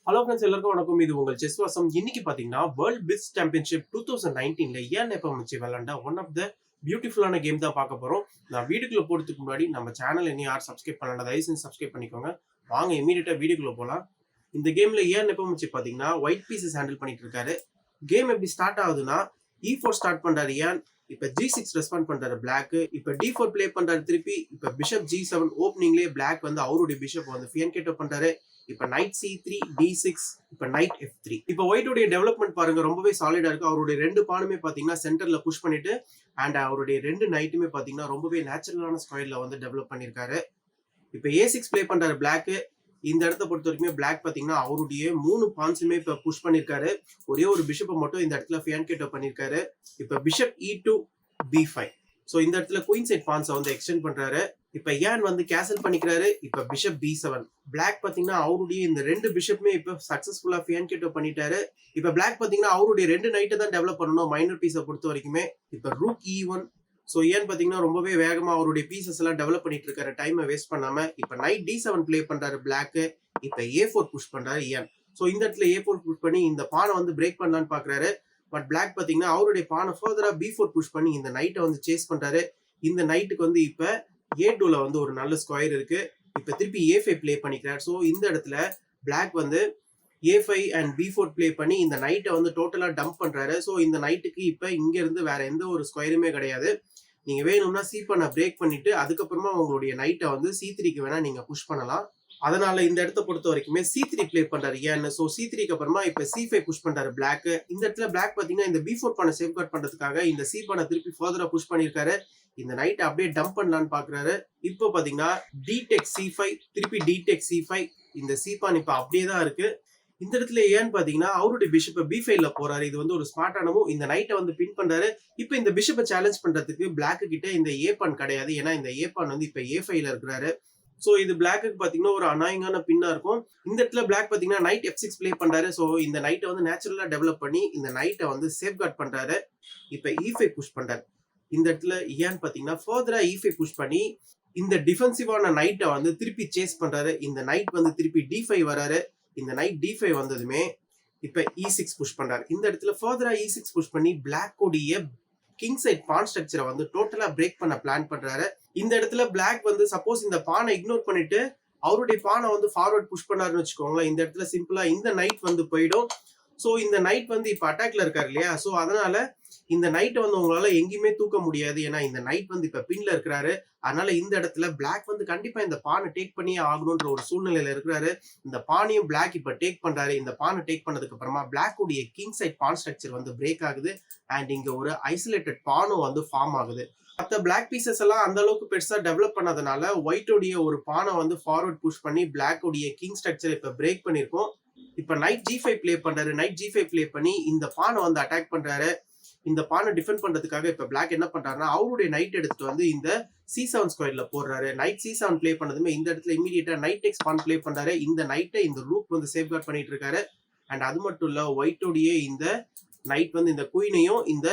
Hello friends, எல்லாருக்கும் வணக்கம். இது உங்கள் செஸ் வாசம். இன்னைக்கு பாத்தீங்கன்னா வேர்ல்ட் பிஸ் சாம்பியன்ஷிப் 2019ல ஏன் எப்ப வச்சு விளையாண்ட ஒன் ஆஃப் த பியூட்டிஃபுல்லான கேம் தான் பார்க்க போறோம். நான் வீடியோக்குள்ள போறதுக்கு முன்னாடி நம்ம சேனல் இன்னும் யார் சப்ஸ்கிரைப் பண்ணல, தயவு செஞ்சு சப்ஸ்கிரைப் பண்ணிக்கோங்க. வாங்க இமீடியட்டா வீடியோக்குள்ள போலாம். இந்த கேம்ல ஏன் எப்ப வச்சு பாத்தீங்கன்னா ஒயிட் பீசஸ் ஹேண்டில் பண்ணிட்டு இருக்காரு. கேம் எப்படி ஸ்டார்ட் ஆகுதுன்னா E4 ஸ்டார்ட் பண்றாரு ஏன், இப்ப G6 ரெஸ்பாண்ட் பண்றாரு பிளாக், இப்ப D4 பிளே பண்றாரு திருப்பி, இப்ப பிஷப் G7 ஓப்பனிங்லேயே பிளாக் வந்து அவருடைய பிஷப் வந்து ஃபியன்கேட்டோ பண்றாரு. இப்ப நைட் C3 D6, இப்ப நைட் F3. இப்ப ஒயிட் உடைய டெவலப்மெண்ட் பாருங்க, ரொம்பவே சாலிடா இருக்கு. அவருடைய ரெண்டு பானுமே பாத்தீங்கன்னா சென்டர்ல புஷ் பண்ணிட்டு அண்ட் அவருடைய ரெண்டு நைட்டுமே பாத்தீங்கன்னா ரொம்பவே நேச்சுரலான ஸ்கொயர்ல வந்து டெவலப் பண்ணிருக்காரு. இப்ப A6 பிளே பண்றாரு பிளாக். இந்த இடத்த பொறுத்த வரைக்கும் பிளாக் பாத்தீங்கன்னா அவருடைய 3 பான்ஸுமே இப்ப புஷ் பண்ணிருக்காரு. ஒரே ஒரு பிஷப்பை மட்டும் இந்த இடத்துல ஃபியான்கேட்டோ பண்ணிருக்காரு. இப்ப பிஷப் E2 B5. சோ இந்த இடத்துல குயின் சைட் பான்ஸை வந்து எக்ஸ்டெண்ட் பண்றாரு. இப்ப ஏன் வந்து கேசல் பண்ணிக்கிறாரு. இப்ப பிஷப் B7. பிளாக் பாத்தீங்கன்னா அவருடைய இந்த ரெண்டு பிஷப்புமே இப்ப சக்சஸ்ஃபுல்லா ஃபியான்கேட்டோ பண்ணிட்டாரு. இப்ப பிளாக் பாத்தீங்கன்னா அவருடைய ரெண்டு நைட்டை தான் டெவலப் பண்ணணும் மைனர் பீஸை பொறுத்த வரைக்குமே. இப்ப ரூக் E1. சோ ஏன் பாத்தீங்கன்னா ரொம்பவே வேகமா அவருடைய பீசஸ் எல்லாம் டெவலப் பண்ணிட்டு இருக்காரு, டைமை வேஸ்ட் பண்ணாம. இப்ப நைட் D7 பிளே பண்றாரு பிளாக். இப்ப A4 புஷ் பண்றாரு ஏன். சோ இந்த இடத்துல A4 புஷ் பண்ணி இந்த பானை வந்து பிரேக் பண்ணலான்னு பாக்குறாரு. பட் பிளாக் பாத்தீங்கன்னா அவருடைய பானை ஃபர்தரா B4 புஷ் பண்ணி இந்த நைட்டை வந்து சேஸ் பண்றாரு. இந்த நைட்டுக்கு வந்து இப்ப A2ல வந்து ஒரு நல்ல ஸ்கொயர் இருக்கு. இப்ப திருப்பி A5 பிளே பண்ணிக்கிறார். சோ இந்த இடத்துல பிளாக் வந்து A5 அண்ட் B4 பிளே பண்ணி இந்த நைட்டை வந்து டோட்டலா டம்ப் பண்றாரு. சோ இந்த நைட்டுக்கு இப்ப இங்க இருந்து வேற எந்த ஒரு ஸ்கொயருமே கிடையாது. நீங்க வேணும்னா C1 பிரேக் பண்ணிட்டு அதுக்கப்புறமா உங்களுடைய நைட்டை வந்து C3க்கு வேணா நீங்க புஷ் பண்ணலாம். அதனால இந்த இடத்த பொறுத்த வரைக்குமே C3 பிளே பண்றாரு ஏன்னு. சோ C3க்கு அப்புறமா இப்ப C5 புஷ் பண்றாரு பிளாக். இந்த இடத்துல பிளாக் பாத்தீங்கன்னா இந்த B4 பானை சேஃப்கார்ட் பண்றதுக்காக இந்த C பானை திருப்பி ஃபர்தரா புஷ் பண்ணிருக்காரு. இந்த நைட் அப்படியே டம்ப் பண்ணலான்னு பாக்குறாரு. இப்போ பாத்தீங்கன்னா D-Tech C5, திருப்பி D-Tech C5. இந்த C பான் இப்ப அப்படியே தான் இருக்கு. இந்த இடத்துல ஏன்னு பாத்தீங்கன்னா அவருடைய பிஷப்பை B5ல போறாரு. இது வந்து ஒரு ஸ்மார்ட்டான மூவ். இந்த நைட்டை வந்து பின் பண்றாரு. இப்ப இந்த பிஷப்பை சேலஞ்ச் பண்றதுக்கு பிளாக் கிட்ட இந்த A பான் கிடையாது. ஏன்னா இந்த A பான் வந்து இப்ப A5ல இருக்கிறாரு. சோ இது பிளாக்கு பாத்தீங்கன்னா ஒரு அனாயிங்கான பின்னா இருக்கும். இந்த இடத்துல பிளாக் பாத்தீங்கன்னா நைட் F6 பிளே பண்றாரு. சோ இந்த நைட்டை வந்து நேச்சுரலா டெவலப் பண்ணி இந்த நைட்டை வந்து சேஃப்கார்ட் பண்றாரு. இப்ப E5 புஷ் பண்றாரு. இந்த இடத்துல ஏன்னு பாத்தீங்கன்னா ஃபர்தரா E5 புஷ் பண்ணி இந்த டிஃபென்சிவான நைட்டை வந்து திருப்பி சேஸ் பண்றாரு. இந்த நைட் வந்து திருப்பி D5 வராரு. இந்த நைட் D5 வந்ததுமே இப்ப E6 புஷ் பண்றாரு. இந்த இடத்துல ஃபர்தரா E6 புஷ் பண்ணி பிளாக் உடைய கிங் சைட் பான் ஸ்ட்ரக்சரை வந்து டோட்டலா பிரேக் பண்ண பிளான் பண்றாரு. இந்த இடத்துல பிளாக் வந்து சப்போஸ் இந்த பானை இக்னோர் பண்ணிட்டு அவருடைய பானை வந்து ஃபார்வர்ட் புஷ் பண்ணாருன்னு வச்சுக்கோங்களேன். இந்த இடத்துல சிம்பிளா இந்த நைட் வந்து போயிடும். சோ இந்த நைட் வந்து இப்ப அட்டாக்ல இருக்காரு இல்லையா. சோ அதனால இந்த நைட்டை வந்து உங்களால எங்கேயுமே தூக்க முடியாது. ஏன்னா இந்த நைட் வந்து இப்ப பின்ல இருக்கிறாரு. அதனால இந்த இடத்துல பிளாக் வந்து கண்டிப்பா இந்த பானை டேக் பண்ணியே ஆகணும்ன்ற ஒரு சூழ்நிலையில இருக்கிறாரு. இந்த பானையும் பிளாக் இப்ப டேக் பண்றாரு. இந்த பானை டேக் பண்ணதுக்கு அப்புறமா பிளாக் உடைய கிங் சைட் பான் ஸ்ட்ரக்சர் வந்து பிரேக் ஆகுது. அண்ட் இங்க ஒரு ஐசோலேட்டட் பானும் வந்து ஃபார்ம் ஆகுது. மற்ற பிளாக் பீசஸ் எல்லாம் அந்த அளவுக்கு பெருசா டெவலப் பண்ணதுனால ஒயிட் உடைய ஒரு பானை வந்து ஃபார்வர்ட் புஷ் பண்ணி பிளாக் உடைய கிங் ஸ்ட்ரக்சர் இப்ப பிரேக் பண்ணிருக்கோம். இப்ப நைட் G5 பிளே பண்றாரு. நைட் G5 பிளே பண்ணி இந்த பானை வந்து அட்டாக் பண்றாரு. இந்த பானை டிஃபெண்ட் பண்றதுக்காக இப்ப பிளாக் என்ன பண்றாருன்னா அவருடைய நைட் எடுத்துட்டு வந்து இந்த C7 ஸ்கொயர்ல போடுறாரு. நைட் C7 பிளே பண்ணதுமே இந்த இடத்துல இமீடியட்டா நைட் X பான் பிளே பண்றாரு. இந்த நைட்டை இந்த ரூக் வந்து சேஃப்கார்ட் பண்ணிட்டு இருக்காரு. அண்ட் அது மட்டும் இல்ல ஒயிட்டோடைய இந்த நைட் வந்து இந்த குயினையும் இந்த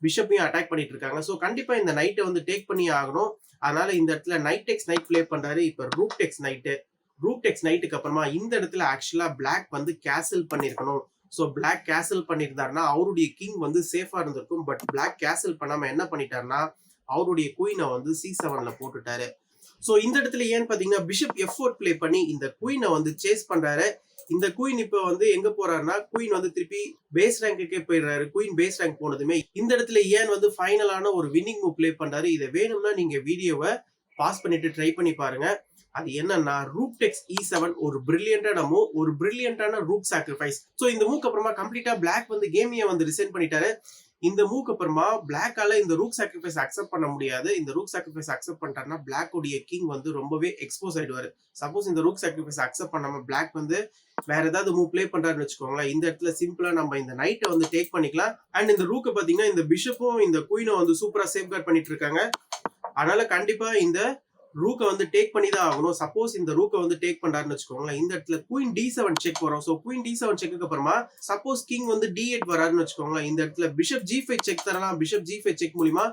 பிஷப்பையும் அட்டாக் பண்ணிட்டு இருக்காங்க. சோ கண்டிப்பா இந்த நைட்டை வந்து டேக் பண்ணி ஆகணும். அதனால இந்த இடத்துல நைட் எக்ஸ் நைட் பிளே பண்றாரு. இப்ப rook X night. Rook X நைட்டுக்கு அப்புறமா இந்த இடத்துல ஆக்சுவலா பிளாக் வந்து கேசல் பண்ணிருக்கணும். சோ பிளாக் கேசல் பண்ணிருந்தாருன்னா அவருடைய கிங் வந்து சேஃபா இருந்திருக்கும். பட் பிளாக் கேசல் பண்ணாம என்ன பண்ணிட்டாருன்னா அவருடைய குயினை வந்து C7ல போட்டுட்டாரு. சோ இந்த இடத்துல ஏன்னு பாத்தீங்கன்னா பிஷப் F4 பிளே பண்ணி இந்த குயினை வந்து சேஸ் பண்றாரு. இந்த குயின் இப்ப வந்து எங்க போறாருன்னா குயின் வந்து திருப்பி பேஸ் ரேங்குக்கே போயிடுறாரு. குயின் பேஸ் ரேங்க் போனதுமே இந்த இடத்துல ஏன் வந்து ஃபைனலான ஒரு வின்னிங் மூவ் பிளே பண்றாரு. இதை வேணும்னா நீங்க வீடியோவை பாஸ் பண்ணிட்டு ட்ரை பண்ணி பாருங்க. அது என்னன்னா ரூக் டெக்ஸ் E7 ஒரு பிரில்லியன்டான மூவ், ஒரு பிரில்லியன்டான ரூக் சாக்ரிஃபைஸ். சோ இந்த மூவ்க்கு அப்புறமா கம்ப்ளீட்டா பிளாக் வந்து கேமையை வந்து ரிசைன் பண்ணிட்டாரு. இந்த மூவ்க்கு அப்புறமா பிளாக்கால இந்த ரூக் சாக்ரிஃபைஸ் அக்செப்ட் பண்ண முடியாது. இந்த ரூக் சாக்ரிஃபைஸ் அக்செப்ட் பண்ணிட்டாருன்னா பிளாக் உடைய கிங் வந்து ரொம்பவே எக்ஸ்போஸ் ஆயிடுவாரு. சப்போஸ் இந்த ரூக் சாக்ரிஃபைஸ் அக்செப்ட் பண்ணாம பிளாக் வந்து வேற ஏதாவது மூவ் பிளே பண்றாருன்னு வச்சுக்கோங்களேன். இந்த இடத்துல சிம்பிளா நம்ம இந்த நைட்டை வந்து டேக் பண்ணிக்கலாம். அண்ட் இந்த ரூக்கை பாத்தீங்கன்னா இந்த பிஷப்பும் இந்த குயினும் வந்து சூப்பரா சேஃப்கார்ட் பண்ணிட்டு இருக்காங்க. அதனால கண்டிப்பா இந்த ரூக்கை வந்து டேக் பண்ணி தான் ஆகணும். சப்போஸ் இந்த ரூக்கை வந்து டேக் பண்றாருன்னு வச்சுக்கோங்களேன். இந்த இடத்துல குயின் D7 செக் வரும். சோ குயின் D7 செக்கு அப்புறமா சப்போஸ் கிங் வந்து D8 வராருன்னு வச்சுக்கோங்களேன். இந்த இடத்துல பிஷப் G5 செக் தரலாம். பிஷப் G5 செக் மூலியமா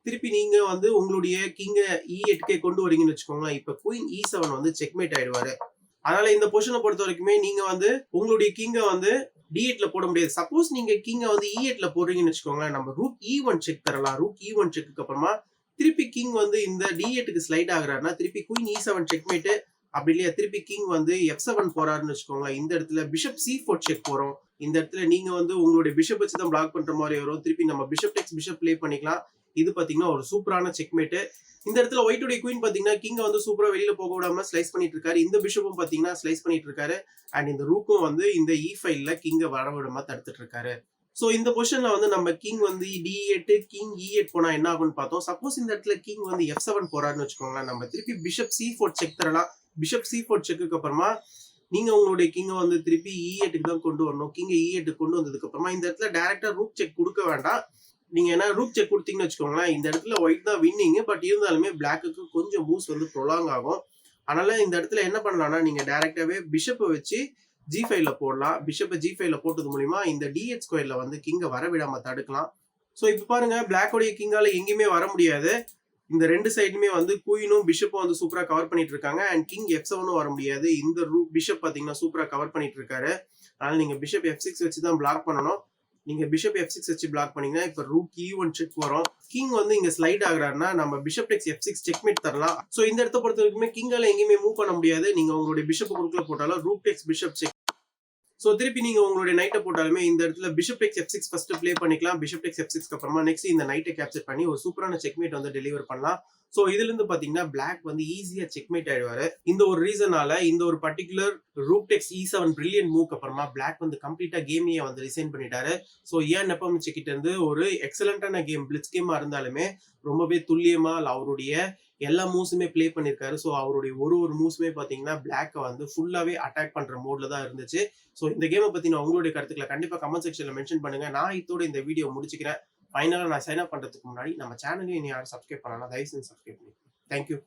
திருப்பி நீங்க வந்து உங்களுடைய கிங்க E8 கொண்டு வரீங்கன்னு வச்சுக்கோங்களேன். இப்ப குயின் E7 வந்து செக்மேட் ஆயிடுவாரு. அதனால இந்த பொசிஷனை பொறுத்த வரைக்குமே நீங்க வந்து உங்களுடைய கிங்க வந்து D8ல போட முடியாது. சப்போஸ் நீங்க கிங்க வந்து E8ல போடுறீங்கன்னு வச்சுக்கோங்களேன், நம்ம ரூக் E1 செக் தரலாம். ரூக் E1 செக்கு அப்புறமா திருப்பி கிங் வந்து இந்த D8க்கு ஸ்லைட் ஆகுறாருன்னா திருப்பி குயின் E7 செக்மேட், அப்படி இல்லையா திருப்பி கிங் வந்து F7 போறாருன்னு வச்சுக்கோங்களேன். இந்த இடத்துல பிஷப் C4 செக் போறோம். இந்த இடத்துல நீங்க வந்து உங்களுடைய பிஷப் வச்சு தான் பிளாக் பண்ற மாதிரி வரும். திருப்பி நம்ம பிஷப் டெக்ஸ் பிஷப் ப்ளே பண்ணிக்கலாம். இது பாத்தீங்கன்னா ஒரு சூப்பரான செக்மேட். இந்த இடத்துல ஒயிட்டுடைய குயின் பாத்தீங்கன்னா கிங்க வந்து சூப்பரா வெளியில போக விடாம ஸ்லைஸ் பண்ணிட்டு இருக்காரு. இந்த பிஷப்பும் பாத்தீங்கன்னா ஸ்லைஸ் பண்ணிட்டு இருக்காரு. அண்ட் இந்த ரூக்கும் வந்து இந்த E5ல கிங்க வர விடாம தடுத்துட்டு இருக்காரு. சோ இந்த பொசிஷன்ல வந்து நம்ம கிங் வந்து D8 கிங் E8 போனா என்ன ஆகும்னு பார்த்தோம். சப்போஸ் இந்த இடத்துல கிங் வந்து F7 போறாருன்னு வச்சுக்கோங்களேன், நம்ம திருப்பி பிஷப் C4 செக் தரலாம். பிஷப் C4 செக்குக்கு அப்புறமா நீங்க உங்களுடைய கிங்க வந்து திருப்பி E8க்கு தான் கொண்டு வரணும். கிங்க E8க்கு கொண்டு வந்ததுக்கு அப்புறமா இந்த இடத்துல டைரக்டா ரூக் செக் கொடுக்க வேண்டாம். நீங்க என்ன ரூக் செக் கொடுத்தீங்கன்னு வச்சுக்கோங்களேன், இந்த இடத்துல ஒயிட் தான் வின்னிங். பட் இருந்தாலுமே பிளாக்குக்கு கொஞ்சம் மூவ்ஸ் வந்து ப்ரொலாங் ஆகும். அதனால இந்த இடத்துல என்ன பண்ணலாம்னா நீங்க டைரக்டாவே பிஷப்பை வச்சு G5ல போடலாம். பிஷப்பை G5ல போட்டது மூலியமா இந்த D8 ஸ்கொயர்ல வந்து கிங்க வர விடாம தடுக்கலாம். சோ இப்ப பாருங்க பிளாக்கோடைய கிங்கால எங்கேயுமே வர முடியாது. இந்த ரெண்டு சைடுமே வந்து குயினும் பிஷப்பும் வந்து சூப்பரா கவர் பண்ணிட்டு இருக்காங்க. அண்ட் கிங் F7ம் வர முடியாது. இந்த பிஷப் பாத்தீங்கன்னா சூப்பரா கவர் பண்ணிட்டு இருக்காரு. அதனால நீங்க பிஷப் F6 வச்சு தான் பிளாக் பண்ணணும். நீங்க பிஷப் F6 வச்சு பிளாக் பண்ணீங்கன்னா இப்ப ரூக் E1 செக் வரும். கிங் வந்து இங்க ஸ்லைட் ஆகுறாருன்னா நம்ம பிஷப் டெக்ஸ் F6 செக்மேட் தரலாம். சோ இந்த இடத்த பொறுத்த வரைக்குமே கிங்கால எங்கேயுமே மூவ் பண்ண முடியாது. நீங்க உங்களுடைய பிஷப் குறுக்குல போட்டாலும் ரூக் டெக்ஸ் பிஷப் செக். சோ திருப்பி நீங்க உங்களுடைய நைட்டை போட்டாலுமே இந்த இடத்துல பிஷப் டெக்ஸ் F6 ஃபர்ஸ்ட் ப்ளே பண்ணிக்கலாம். பிஷப் டெக்ஸ் F6 அப்புறமா நெக்ஸ்ட் இந்த நைட்டை கேப்சர் பண்ணி ஒரு சூப்பரான செக்மேட் வந்து டெலிவர் பண்ணலாம். சோ இதுல இருந்து பாத்தீங்கன்னா பிளாக் வந்து ஈஸியா செக்மேட் ஆயிடுவாரு. இந்த ஒரு ரீசனால இந்த ஒரு particular rook takes E7 brilliant மூவ்க்கு அப்புறமா பிளாக் வந்து கம்ப்ளீட்டா கேமையே வந்து ரிசைன் பண்ணிட்டாரு. சோ ஏன் நெப்பமிச்சு கிட்ட இருந்து ஒரு எக்ஸலண்டான கேம் பிளிட்ஸ் கேமா இருந்தாலுமே ரொம்பவே துல்லியமா அவருடைய எல்லா மூவ்ஸுமே ப்ளே பண்ணிருக்காரு. சோ அவருடைய ஒரு மூவ்ஸுமே பாத்தீங்கன்னா பிளாக் வந்து ஃபுல்லாவே அட்டாக் பண்ற மோட்ல தான் இருந்துச்சு. சோ இந்த கேமை பத்தின உங்களுடைய கருத்துக்களை கண்டிப்பா கமெண்ட் செக்ஷன்ல மென்ஷன் பண்ணுங்க. நான் இதோட இந்த வீடியோ முடிச்சுக்கிறேன். ஃபைனலா நான் சைன் அப் பண்றதுக்கு முன்னாடி நம்ம சேனலையும் யாரும் சப்ஸ்கிரைப் பண்ணலாம், தயவு செஞ்சு சப்ஸ்கிரைப் பண்ணுங்க. தேங்க்யூ.